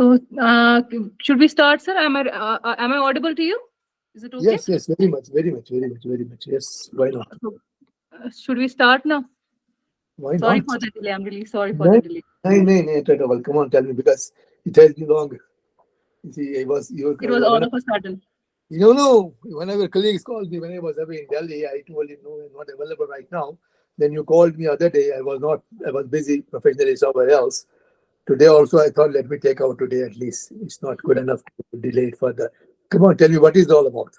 So, should we start, sir? Am I audible to you? Is it okay? Yes, yes, very much, very much, very much, very much. Yes, why not? So, should we start now? Why Sorry not? for the delay. I'm really sorry for No, the delay. no, no, no, trouble. Come on, tell me because it has been long. You see, I was It was all of a sudden. one of your colleagues called me when I was away in Delhi. I told him no, I'm not available right now. Then you called me other day. I was not. I was busy professionally somewhere else. Today also, I thought let me take out today at least. It's not good enough to delay it further. Come on, tell me what is it all about.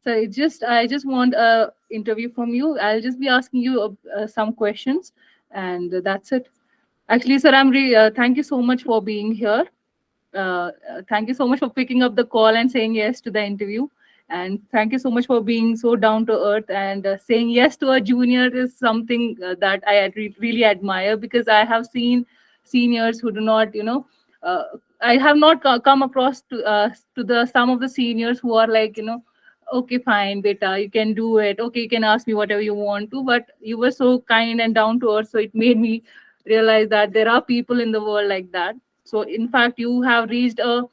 So I just want a interview from you. I'll just be asking you some questions, and that's it. Actually, sir, thank you so much for being here. Thank you so much for picking up the call and saying yes to the interview. And thank you so much for being so down to earth and saying yes to a junior is something that really admire, because I have seen seniors who do not, I have not come across to the some of the seniors who are like, okay, fine, beta, you can do it. Okay, you can ask me whatever you want to. But you were so kind and down to earth, so it made me realize that there are people in the world like that. So in fact, you have reached a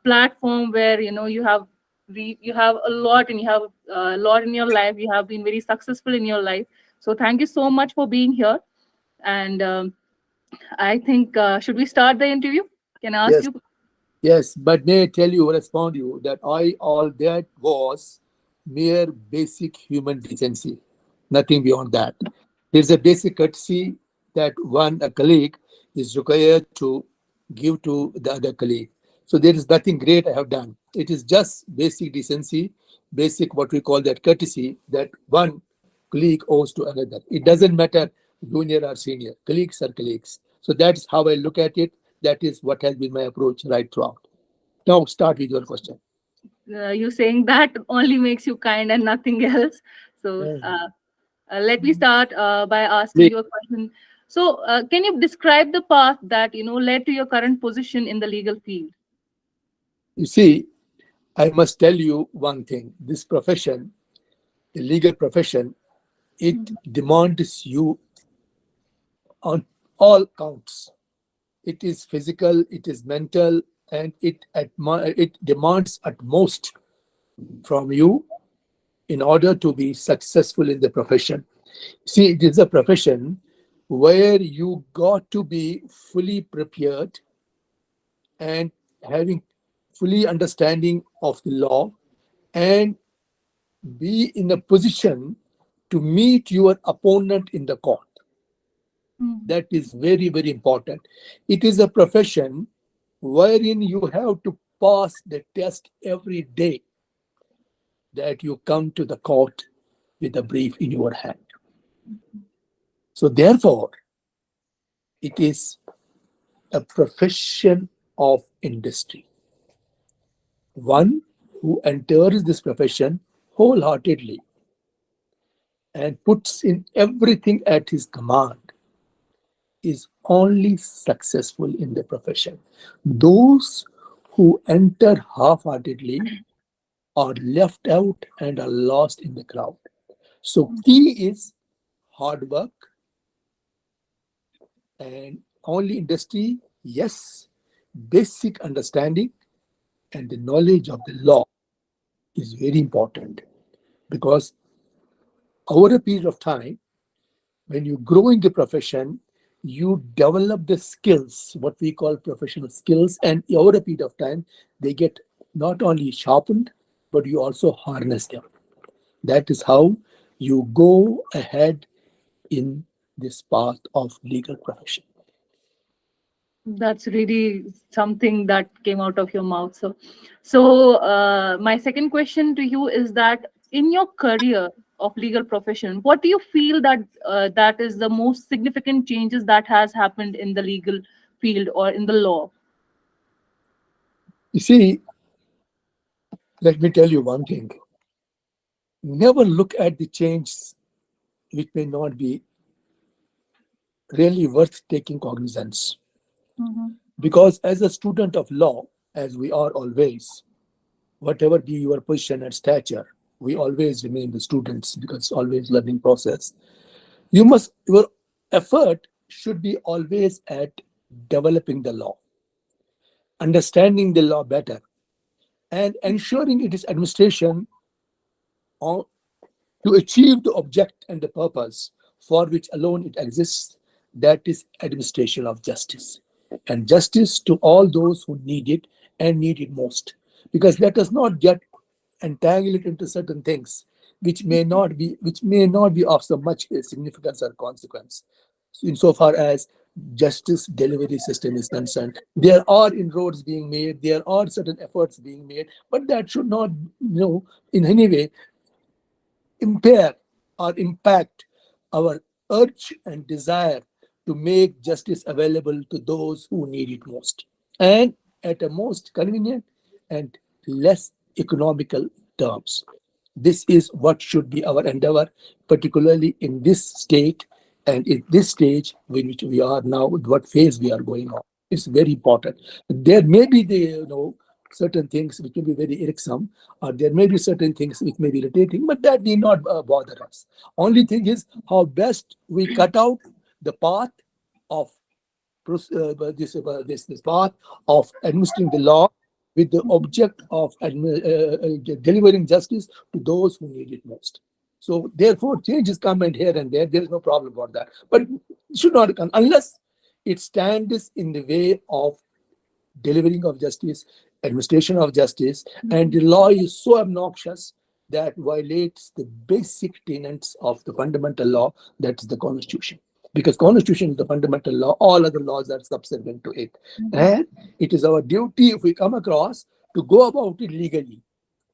platform where you have a lot, and you have a lot in your life. You have been very successful in your life. So thank you so much for being here. And I think should we start the interview? Can I ask Yes, you? yes, but may I tell you, respond you that I all that was mere basic human decency, nothing beyond that. There's a basic courtesy that one a colleague is required to give to the other colleague. So there is nothing great I have done. It is just basic decency, basic what we call that courtesy that one colleague owes to another. It doesn't matter junior or senior, colleagues are colleagues. So that's how I look at it. That is what has been my approach right throughout. Now start with your question. You saying that only makes you kind and nothing else. So let me start by asking Please. you a question. So can you describe the path that led to your current position in the legal field? You see, I must tell you one thing. This profession, the legal profession, it demands you on all counts. It is physical, it is mental, and it demands utmost from you in order to be successful in the profession. See, it is a profession where you got to be fully prepared and having fully understanding of the law and be in a position to meet your opponent in the court. Mhm. That is very, very important. It is a profession wherein you have to pass the test every day that you come to the court with a brief in your hand. So, therefore, it is a profession of industry. One who enters this profession wholeheartedly and puts in everything at his command is only successful in the profession. Those who enter half heartedly are left out and are lost in the crowd. So, key is hard work and only industry, yes, basic understanding and the knowledge of the law is very important because over a period of time, when you grow in the profession, you develop the skills, what we call professional skills, and over a period of time, they get not only sharpened, but you also harness them. That is how you go ahead in this path of legal profession. That's really something that came out of your mouth. So my second question to you is that in your career of legal profession, what do you feel that that is the most significant changes that has happened in the legal field or in the law? You see, let me tell you one thing. Never look at the change which may not be really worth taking cognizance. Mhm. Because as a student of law, as we are always, whatever be your position and stature, we always remain the students because it's always learning process. Your effort should be always at developing the law. understanding the law better, and ensuring it is administration on, to achieve the object and the purpose for which alone it exists, that is administration of justice. And justice to all those who need it and need it most. Because let us not get entangled into certain things which may not be of so much significance or consequence. Insofar as justice delivery system is concerned, there are inroads being made, there are certain efforts being made, but that should not, in any way impair or impact our urge and desire to make justice available to those who need it most, and at a most convenient and less economical terms. This is what should be our endeavor, particularly in this state and in this stage in which we are now, what phase we are going on. It's very important. There may be certain things which will be very irksome, or there may be certain things which may be irritating, but that need not bother us. Only thing is how best we cut out the path of this path of administering the law with the object of delivering justice to those who need it most. So therefore, changes come and here and there. There is no problem about that, but it should not come unless it stands in the way of delivering of justice, administration of justice, and the law is so obnoxious that violates the basic tenets of the fundamental law, that is the Constitution. Because Constitution is the fundamental law, all other laws are subservient to it. And it is our duty, if we come across, to go about it legally.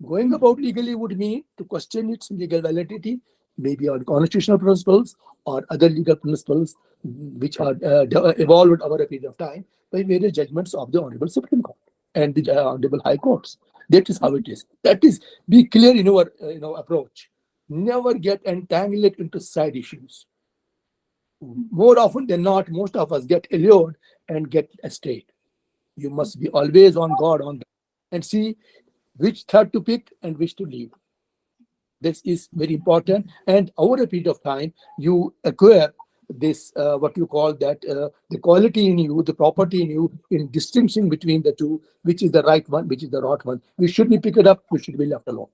Going about legally would mean to question its legal validity, maybe on constitutional principles or other legal principles which are evolved over a period of time by various judgments of the Honorable Supreme Court and the Honorable High Courts. That is how it is. That is, be clear in your approach. Never get entangled into side issues. More often than not, most of us get allured and get astray. You must be always on guard on that and see which thread to pick and which to leave. This is very important. And over a period of time, you acquire this, what you call that, the quality in you, the property in you, in distinction between the two, which is the right one, which is the wrong one. We should be picked up, we should be left alone.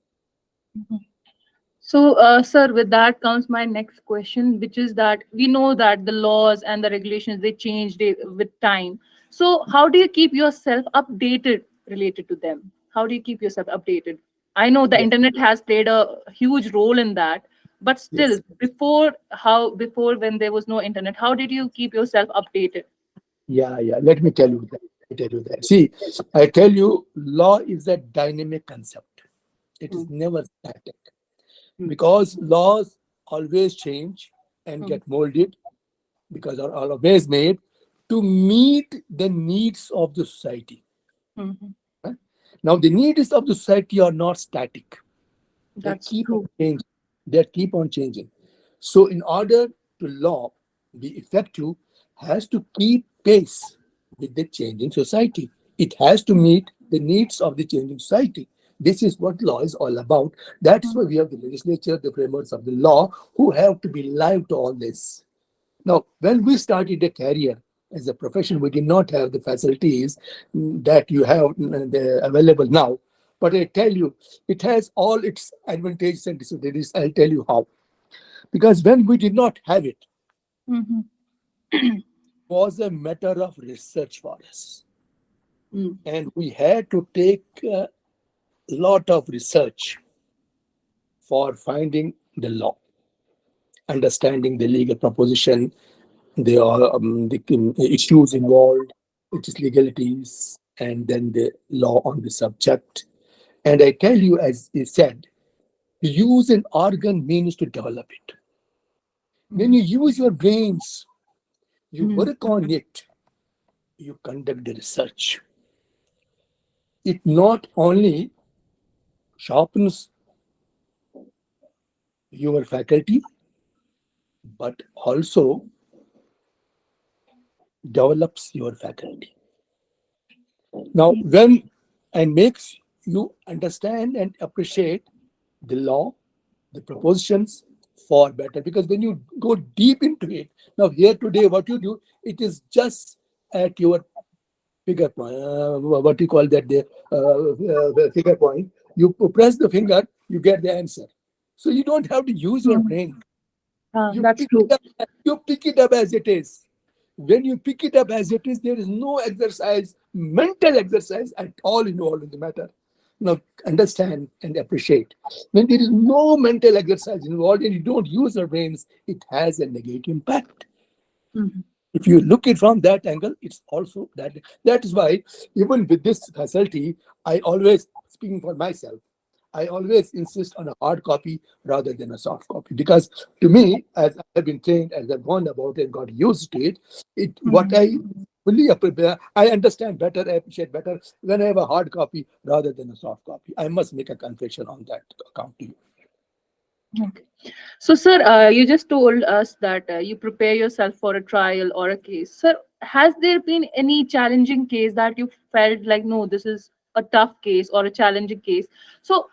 So, sir, with that comes my next question, which is that we know that the laws and the regulations, they change with time. So, how do you keep yourself updated related to them? How do you keep yourself updated? I know the Yeah. internet has played a huge role in that, but still, Yes. before when there was no internet, how did you keep yourself updated? Yeah. Let me tell you that. See, I tell you, law is a dynamic concept. It is Mm, never static, mm, because laws always change and mm, get molded, because are always made to meet the needs of the society. mhm. Right? Now, the needs of the society are not static. They That's keep on true. changing. They keep on changing. So, in order to law be effective, has to keep pace with the changing society. It has to meet the needs of the changing society. This is what law is all about. That's Mm, why we have the legislature, the framers of the law, who have to be live to all this. Now, when we started a career as a profession, we did not have the facilities that you have available now. But I tell you, it has all its advantages and disadvantages. I'll tell you how. Because when we did not have it, mhm, it was a matter of research for us. mm, And we had to take a lot of research for finding the law, understanding the legal proposition, the issues involved, its legalities, and then the law on the subject. And I tell you, as he said, to use an organ means to develop it. When mm, you use your brains, you mm, work on it, you conduct the research. It not only sharpens your faculty, but also develops your faculty. Now, when and makes you understand and appreciate the law, the propositions for better. Because when you go deep into it, now here today, what you do, it is just at your figure point, what you call that, the figure point. You press the finger, you get the answer. So you don't have to use your Mhm. brain. You That's pick true. it up. You pick it up as it is. When you pick it up as it is, there is no exercise, mental exercise at all involved in the matter. Now, understand and appreciate. When there is no mental exercise involved and you don't use your brains, it has a negative impact. Mhm. If you look it from that angle, it's also that. That is why, even with this facility, I always, speaking for myself, I always insist on a hard copy rather than a soft copy, because to me, as I've been trained, as I've gone about and got used to it, what Mhm. I fully I understand better, I appreciate better when I have a hard copy rather than a soft copy. I must make a confession on that account to you. Okay. So, sir, you just told us that you prepare yourself for a trial or a case. Sir, has there been any challenging case that you felt like, no, this is a tough case or a challenging case? So,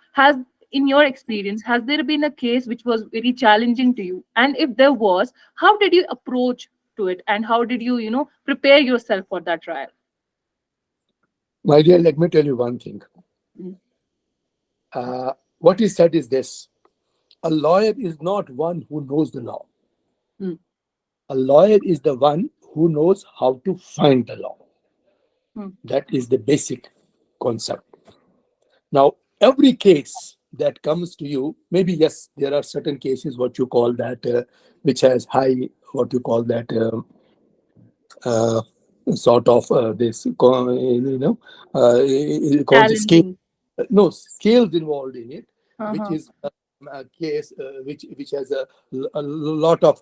in your experience, has there been a case which was very challenging to you? And if there was, how did you approach to it? And how did you, prepare yourself for that trial? My dear, let me tell you one thing. Mm. What is said is this: a lawyer is not one who knows the law. Mm. A lawyer is the one who knows how to find the law. Mm. That is the basic concept. Now, every case that comes to you, maybe yes, there are certain cases what you call that, which has high, what you call that, uh, sort of this, called the scale. Challenging. No scales involved in it, which Uh-huh. is a case which has a lot of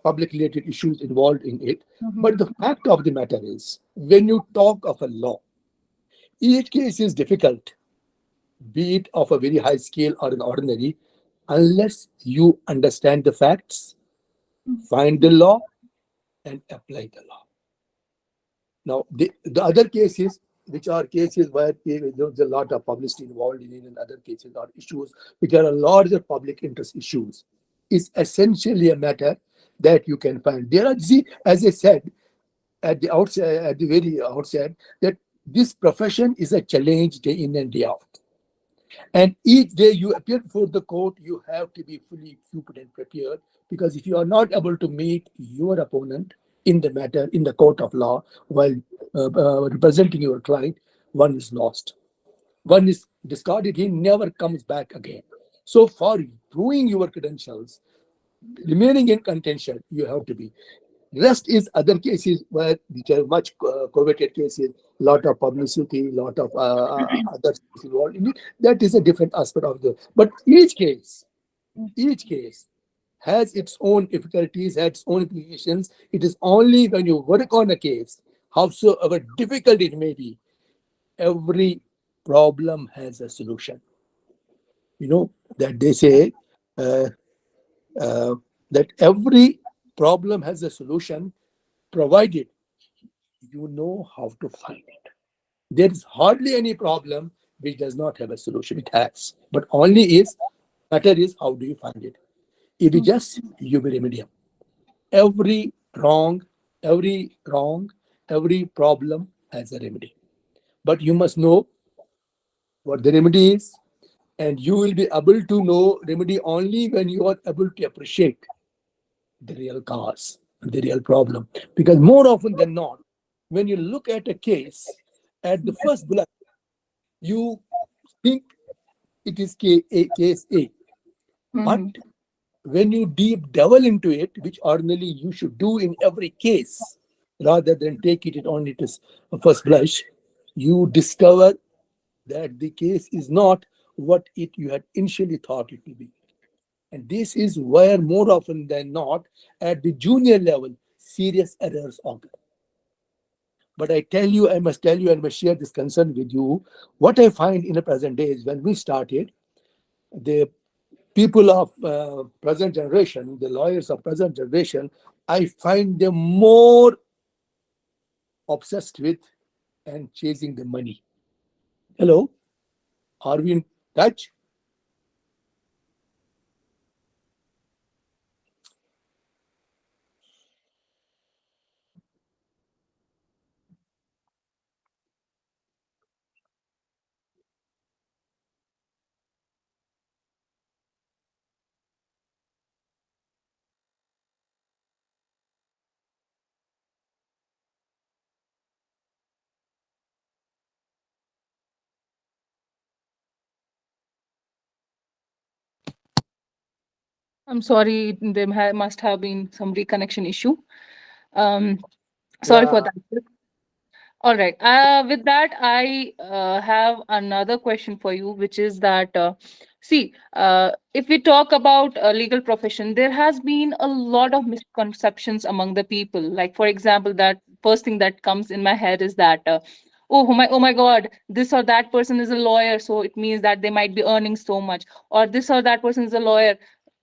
public related issues involved in it. But the Mhm. fact of the matter is, when you talk of a law, each case is difficult, be it of a very high scale or an ordinary, unless you understand the facts, find the law, and apply the law. Now, the other cases, which are cases where there's a lot of publicity involved in it, and other cases are issues which are a larger public interest issues, is essentially a matter that you can find. There are, see, as I said at the outset, at the very outset, that this profession is a challenge day in and day out. And each day you appear before the court, you have to be fully equipped and prepared, because if you are not able to meet your opponent in the matter, in the court of law, while representing your client, one is lost. One is discarded, he never comes back again. So, for proving your credentials, remaining in contention, you have to be. Rest is other cases where which are much coveted cases, lot of publicity, lot of other things involved in it. That is a different aspect of the. But each case has its own difficulties, has its own implications. It is only when you work on a case, howsoever difficult it may be, every problem has a solution. You know that they say uh, uh, that every problem has a solution, provided you know how to find it. There is hardly any problem which does not have a solution. It has, but only is matter is how do you find it. If you just you will remedy every every wrong, every problem has a remedy. But you must know what the remedy is, and you will be able to know remedy only when you are able to appreciate the real cause, the real problem. Because more often than not, when you look at a case at the first glance, you think it is case A. But Mhm. when you deep delve into it, which ordinarily you should do in every case, rather than take it on its first blush, you discover that the case is not what it you had initially thought it to be. And this is where more often than not, at the junior level, serious errors occur. But I must tell you, and must share this concern with you. What I find in the present days, when we started, the people of present generation, the lawyers of present generation, I find them more obsessed with and chasing the money. Hello, are we in touch? I'm sorry, there must have been some reconnection issue. Um, Sorry for Yeah, that. All right. With that, I have another question for you, which is that, if we talk about a legal profession, there has been a lot of misconceptions among the people. Like, for example, that first thing that comes in my head is that, oh my God, this or that person is a lawyer, so it means that they might be earning so much, or this or that person is a lawyer.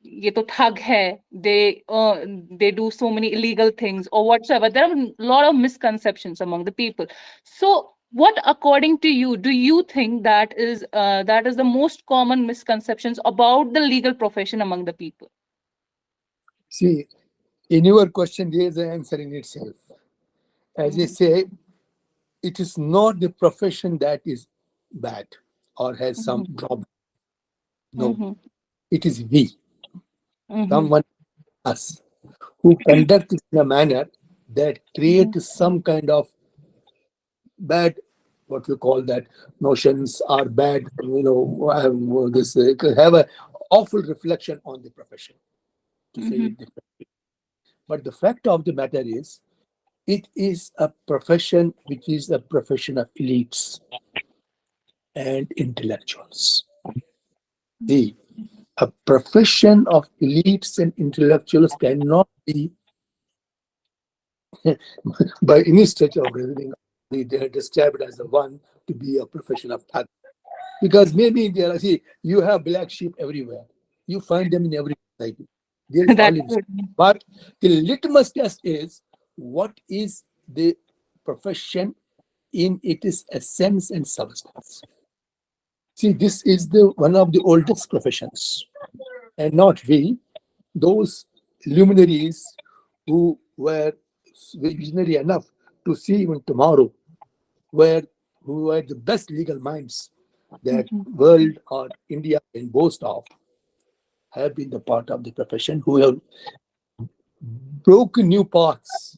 ये तो ठग है, they do so many illegal things or whatsoever. There are a lot of misconceptions among the people. So what, according to you, do you think that is the most common misconceptions about the legal profession among the people? see, in your question, there is an answer in itself. As I Mhm, say, it is not the profession that is bad or has some mhm, drawback. No, mhm, it is we, mhm, someone, us, who conduct it in a manner that mhm, creates some kind of bad, what we call that, notions are bad, this have a awful reflection on the profession, to say mhm. it differently. But the fact of the matter is, it is a profession which is a profession of elites and intellectuals. The A profession of elites and intellectuals cannot be, by any stretch of reasoning, they are described as the one to be a profession of thug. Because maybe there, see, you have black sheep everywhere. You find them in every society. There is all That's in. good. But the litmus test is, what is the profession in its essence and substance. See, this is the one of the oldest professions, and not we, those luminaries who were visionary enough to see even tomorrow, were who were the best legal minds that Mhm, world or India can boast of, have been the part of the profession, who have broken new paths,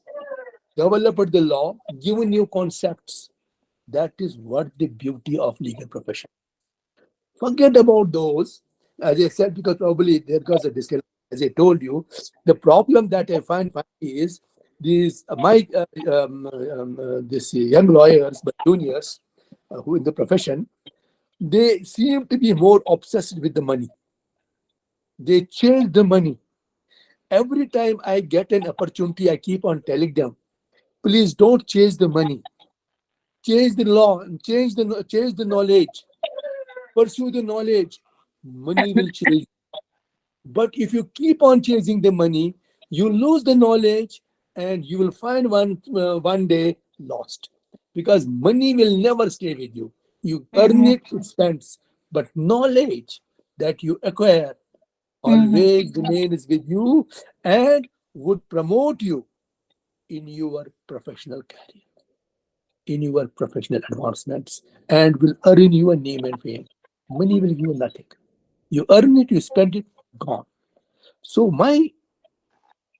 developed the law, given new concepts. That is what the beauty of legal profession. Forget about those, as I said, because probably there was a discussion. As I told you, the problem that I find is these my this young lawyers, but juniors who in the profession, they seem to be more obsessed with the money. They chase the money. Every time I get an opportunity, I keep on telling them, please don't chase the money. Chase the law and chase the knowledge. Pursue the knowledge. Money will chase. But if you keep on chasing the money, you lose the knowledge, and you will find one day lost, because money will never stay with you. You earn mhm, it, it spends, but knowledge that you acquire mhm, always remains with you and would promote you in your professional career, in your professional advancements, and will earn you a name and fame. Money will give you nothing. You earn it, you spend it, gone. So my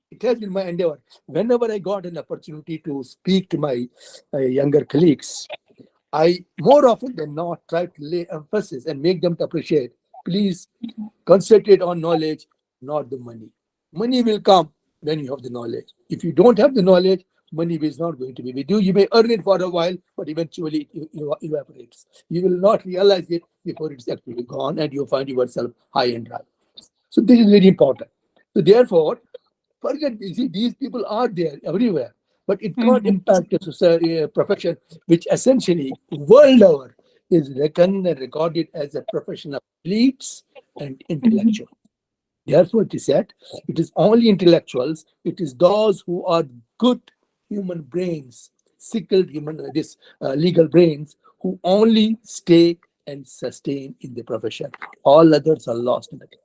it has been my endeavor. Whenever I got an opportunity to speak to my younger colleagues, I more often than not try to lay emphasis and make them to appreciate. Please concentrate on knowledge, not the money. Money will come when you have the knowledge. If you don't have the knowledge, money is not going to be with you. You may earn it for a while, but eventually it evaporates. You will not realize it before it's actually gone, and you find yourself high and dry. So this is very important. So therefore, forget, you see, these people are there everywhere, but it can't mhm, impact a society, a profession which essentially world over is reckoned and recorded as a profession of elites and mhm. intellectuals. Therefore, it is said it is only intellectuals, it is those who are good human brains, skilled human legal brains, who only stay and sustain in the profession. All others are lost in the game.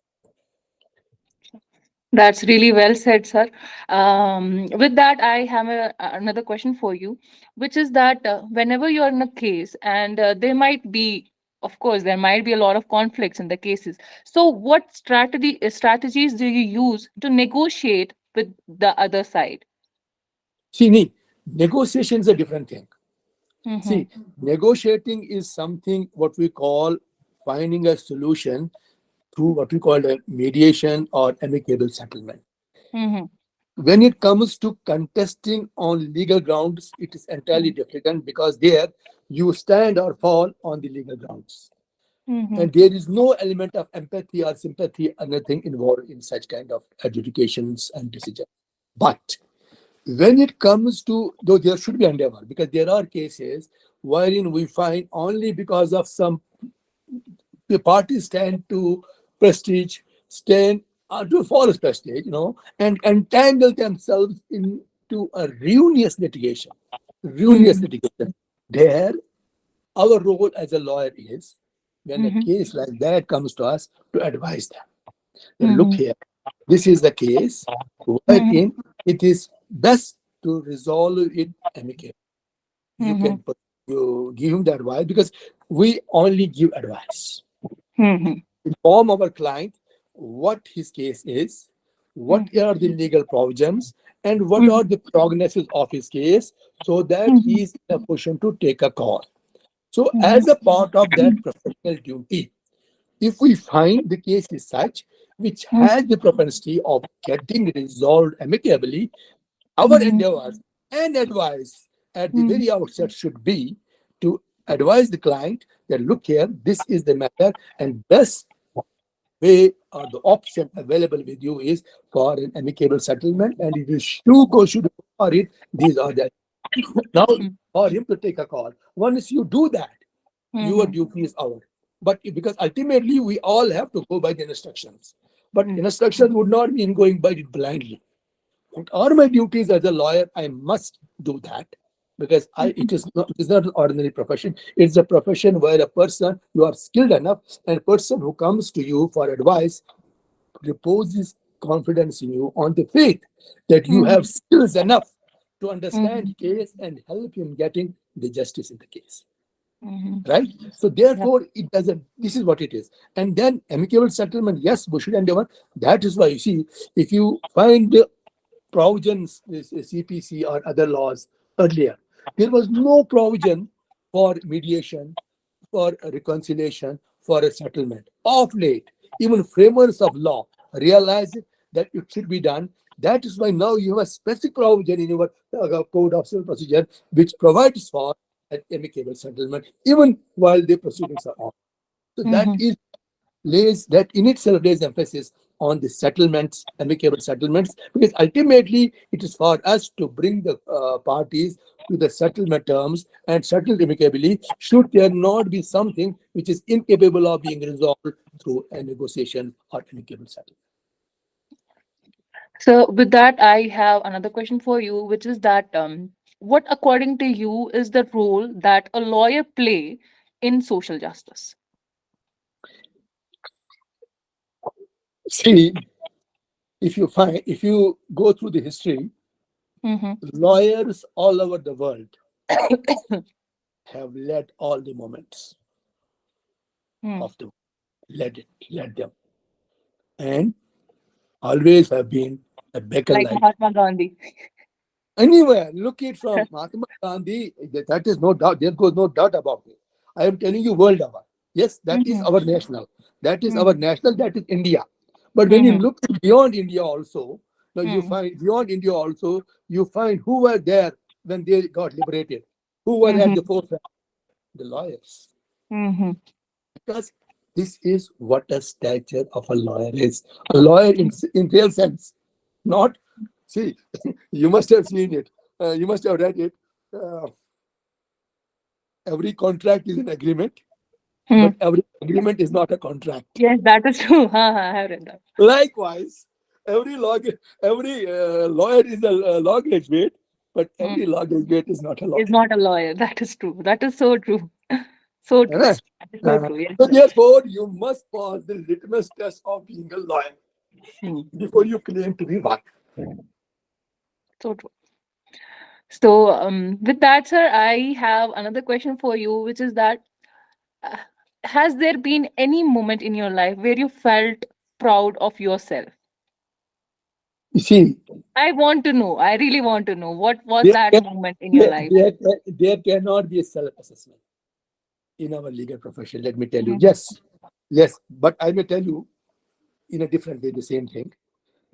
That's really well said, sir. With that, I have another question for you, which is that whenever you're in a case, and there might be, of course, there might be a lot of conflicts in the cases. So, what strategies do you use to negotiate with the other side? See, negotiation is a different thing. Mm-hmm. See, negotiating is something what we call finding a solution through what we call a mediation or amicable settlement. Mm-hmm. When it comes to contesting on legal grounds, it is entirely different because there you stand or fall on the legal grounds. Mm-hmm. And there is no element of empathy or sympathy or anything involved in such kind of adjudications and decisions. But when it comes to, though there should be endeavor, because there are cases wherein we find only because of some the parties stand to prestige, stand to false prestige, and entangle themselves into a ruinous litigation. Ruinous Mm-hmm. litigation. There, our role as a lawyer is, when a Mm-hmm. case like that comes to us, to advise them. Then look Mm-hmm. here, this is the case Mm-hmm. wherein it is best to resolve it amicably. You Mm-hmm. can you give him the advice because we only give advice. Mm-hmm. Inform our client what his case is, what are the legal provisions, and what are the prognosis of his case, so that Mm-hmm. he is in a position to take a call. So, Mm-hmm. as a part of that professional duty, if we find the case is such which has the propensity of getting resolved amicably, our Mm-hmm. endeavors and advice at the Mm-hmm. very outset should be to advise the client that look here, this is the matter, and best way or the option available with you is for an amicable settlement, and if you should go for it, these are the now for him to take a call. Once you do that, your Mm-hmm. duty is over. But because ultimately we all have to go by the instructions, but Mm-hmm. instructions would not mean going by it blindly. What are my duties as a lawyer? I must do that because it is not an ordinary profession. It's a profession where a person you are skilled enough, and a person who comes to you for advice reposes confidence in you on the faith that you have Mm-hmm. skills enough to understand Mm-hmm. the case and help him getting the justice in the case. Mm-hmm. Right? So Yep. therefore, it doesn't. This is what it is. And then amicable settlement, yes, we should endeavor. That is why you see, if you find the provisions, this CPC or other laws earlier, there was no provision for mediation, for a reconciliation, for a settlement. Of late, even framers of law realize that it should be done. That is why now you have a specific provision in your code of civil procedure which provides for an amicable settlement even while the proceedings are on. So that Mm-hmm. is lays that in itself lays emphasis on the settlements, amicable settlements, because ultimately it is for us to bring the parties to the settlement terms and settle amicably. Should there not be something which is incapable of being resolved through a negotiation or amicable settlement? So with that, I have another question for you, which is that what, according to you, is the role that a lawyer play in social justice? See, if you go through the history, Mm-hmm. lawyers all over the world have led all the moments Mm. of the led them, and always have been a beacon Like light. Mahatma Gandhi. Anywhere, look it from Mahatma Gandhi, that is no doubt, there goes no doubt about it. I am telling you world over. Yes, that is Mm-hmm. our national. That is our Mm-hmm. national, that is India. But when you Mm-hmm. look beyond India also, now you Mm-hmm. find beyond India also, you find who were there when they got liberated, who were at the Mm-hmm. forefront, the lawyers. Mm-hmm. Because this is what a stature of a lawyer is. A lawyer in real sense, not see. You must have seen it. You must have read it. Uh, every contract is an agreement, but Mm. every agreement is not a contract. Yes, that is true. I have read that. Likewise, every lawyer is a law graduate, but Mm. every law graduate is not a Is lawyer. not a lawyer. That is true. That is so true. So true. Right? That is so Uh, true. Yes, so sir. therefore, you must pass the litmus test of being a lawyer Mm. before you claim to be one. So true. So, with that, sir, I have another question for you, which is that uh, has there been any moment in your life where you felt proud of yourself? You see, I want to know. I really want to know. What was there, that can, moment in your there, life? there cannot be a self-assessment in our legal profession. Let me tell you. Mhm. Yes, yes, but I may tell you. in a different way the same thing.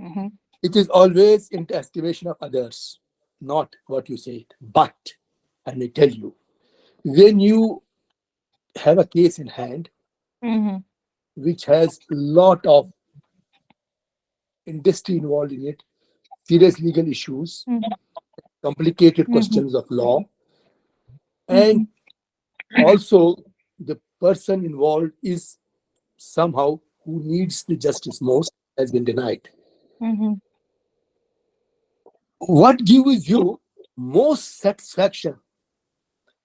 Mm-hmm. It is always in the estimation of others, not what you say. But I may tell you, when you have a case in hand Mm-hmm. which has a lot of industry involved in it, serious legal issues, complicated Mm-hmm. questions of law, and Mm-hmm. also the person involved is somehow who needs the justice most has been denied. Mm-hmm. What gives you most satisfaction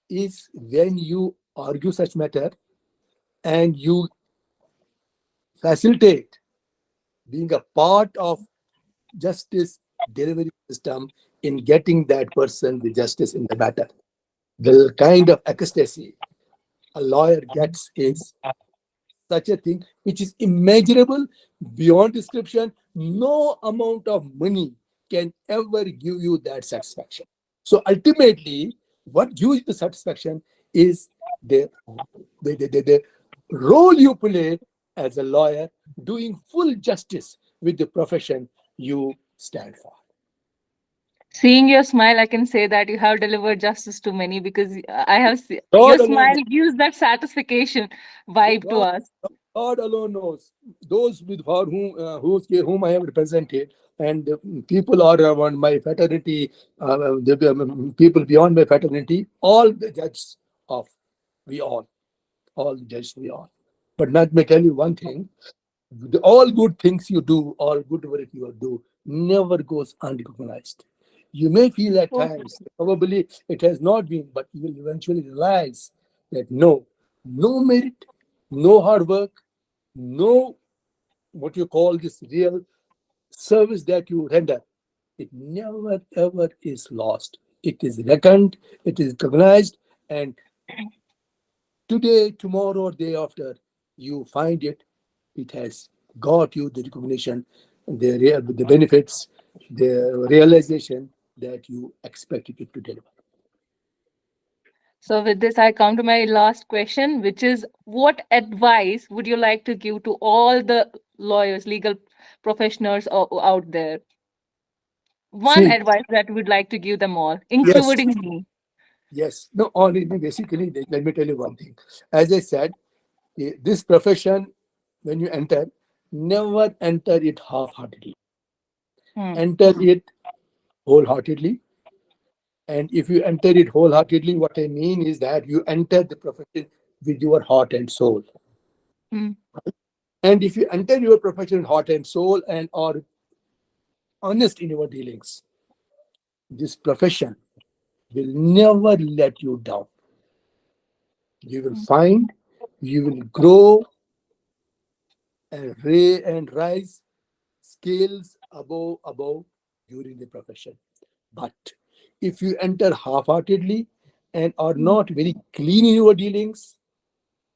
is when you argue such matter and you facilitate being a part of justice delivery system in getting that person the justice in the matter. The kind of ecstasy a lawyer gets is such a thing which is immeasurable beyond description. No amount of money can ever give you that satisfaction. So ultimately, what gives you the satisfaction is the, the role you play as a lawyer, doing full justice with the profession you stand for. Seeing your smile, I can say that you have delivered justice to many because your God alone, smile gives that satisfaction vibe to God, us. God alone knows. Those with for whom I have represented, and people are around my fraternity, the people beyond my fraternity, all the judges of we all the judges we all. But let me tell you one thing: all good things you do, all good work you do, never goes unrecognized. You may feel at Okay. times, probably it has not been, but you will eventually realize that no, no merit, no hard work, no what you call this real service that you render, it never ever is lost. It is reckoned, it is recognized, and today, tomorrow, or day after, you find it, it has got you the recognition, the benefits, the realization that you expected it to deliver. So, with this, I come to my last question, which is what advice would you like to give to all the lawyers, legal professionals out there? One See, advice that we'd like to give them all, yes, including me. yes. No, only basically, let me tell you one thing. As I said, this profession, when you enter, never enter it half heartedly, Hmm. enter it wholeheartedly. And if you enter it wholeheartedly, what I mean is that you enter the profession with your heart and soul. Hmm. And if you enter your profession heart and soul and are honest in your dealings, this profession will never let you down. You will Hmm. find, you will grow and rise scales above during the profession. But if you enter half-heartedly and are Hmm. not very clean in your dealings,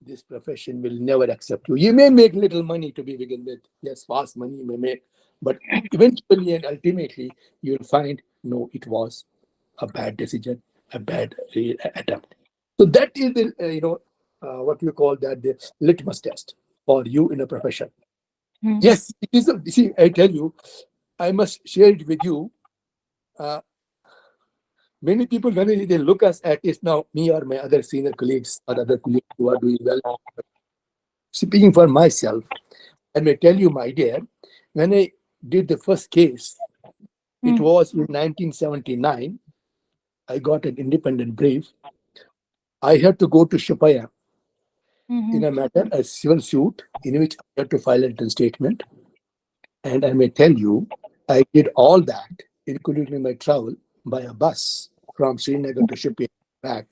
this profession will never accept you. You may make little money to be begin with. Yes, fast money you may make, but eventually and ultimately you will find no, it was a bad decision, a bad attempt. So that is the what we call that the litmus test for you in a profession. Hmm. Yes, it is. See, I tell you, I must share it with you. Uh, Many people, when they look us at it now, me or my other senior colleagues or other colleagues who are doing well, speaking for myself, I may tell you, my dear, when I did the first case, it Hmm. was in 1979. I got an independent brief. I had to go to Shupaya Hmm. in a matter, a civil suit, in which I had to file a written statement. And I may tell you, I did all that, including my travel by a bus from Srinagar to Shupaya back.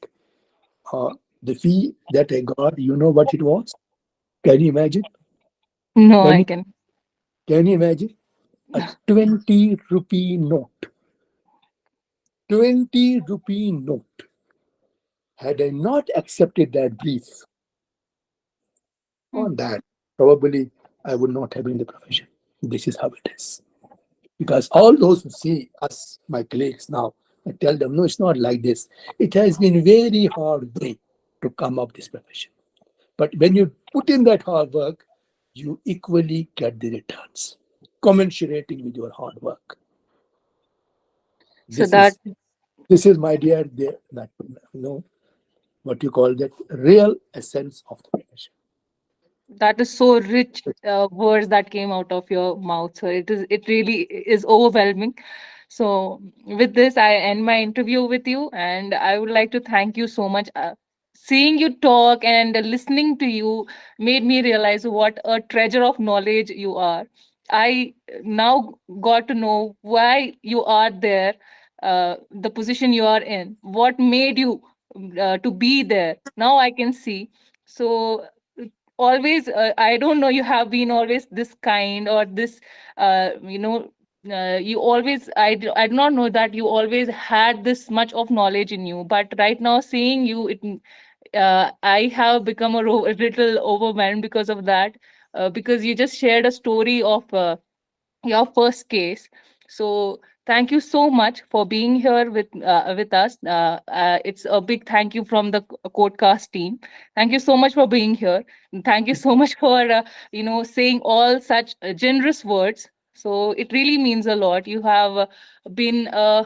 Uh, the fee that I got, you know what it was? Can you imagine? No, Can I you, can. can you imagine? A 20 rupee note. 20 rupee note. Had I not accepted that brief Hmm. on that, probably I would not have been in the profession. This is how it is. Because all those who see us, my colleagues now, I tell them, no, it's not like this. It has been very hard way to come up this profession. But when you put in that hard work, you equally get the returns, commensurating with your hard work. So This that is this is my dear, that what you call that real essence of the profession. that is so rich words that came out of your mouth. So it really is overwhelming. So with this, I end my interview with you, and I would like to thank you so much. Seeing you talk and listening to you made me realize what a treasure of knowledge you are. I now got to know why you are there, the position you are in, what made you to be there. Now I can see. So always, I don't know, you have been always this kind or this, you always, I do not know that you always had this much of knowledge in you, but right now seeing you, I have become a little overwhelmed because of that, because you just shared a story of your first case. So thank you so much for being here with us. It's a big thank you from the Codecast team. Thank you so much for being here. And thank you so much for saying all such generous words. So it really means a lot. You have been uh,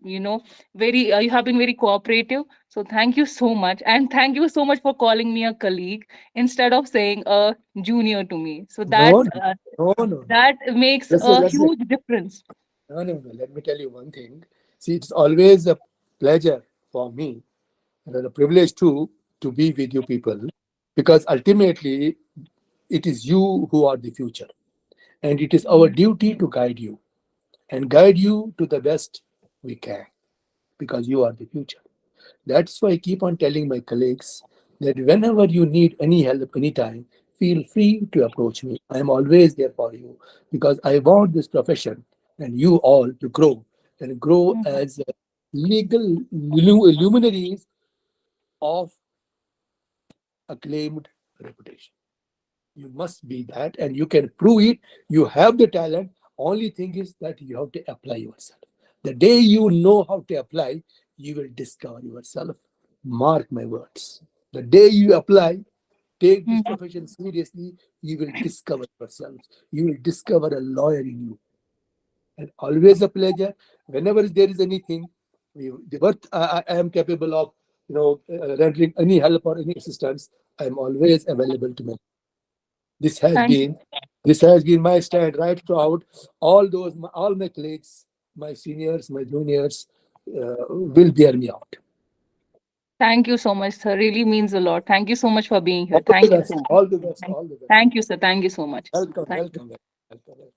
you know you have been very cooperative. So thank you so much, and thank you so much for calling me a colleague instead of saying a junior to me. So that No, no, no, no. that makes That's a that's it. huge difference. No, no, no. Let me tell you one thing. See, it's always a pleasure for me and a privilege too to be with you people, because ultimately it is you who are the future, and it is our Mhm. duty to guide you and guide you to the best we can, because you are the future. That's why I keep on telling my colleagues that whenever you need any help, anytime, feel free to approach me. I am always there for you, because I want this profession and you all to grow and grow Mhm. as legal luminaries of acclaimed reputation. You must be that, and you can prove it. You have the talent. Only thing is that you have to apply yourself. The day you know how to apply, you will discover yourself. Mark my words. The day you apply, take this Mhm. profession seriously, you will discover yourself. You will discover a lawyer in you. And always a pleasure. Whenever there is anything, the worth I am capable of, rendering any help or any assistance, I am always available to me. This has Thank you. been this has been my stand right throughout. All my colleagues, my seniors, my juniors, will bear me out. Thank you so much, sir. Really means a lot. Thank you so much for being here. All the Thank you best, so much. all the best, all the best. Thank you, sir. Thank you so much. Welcome, Thank you. welcome, welcome.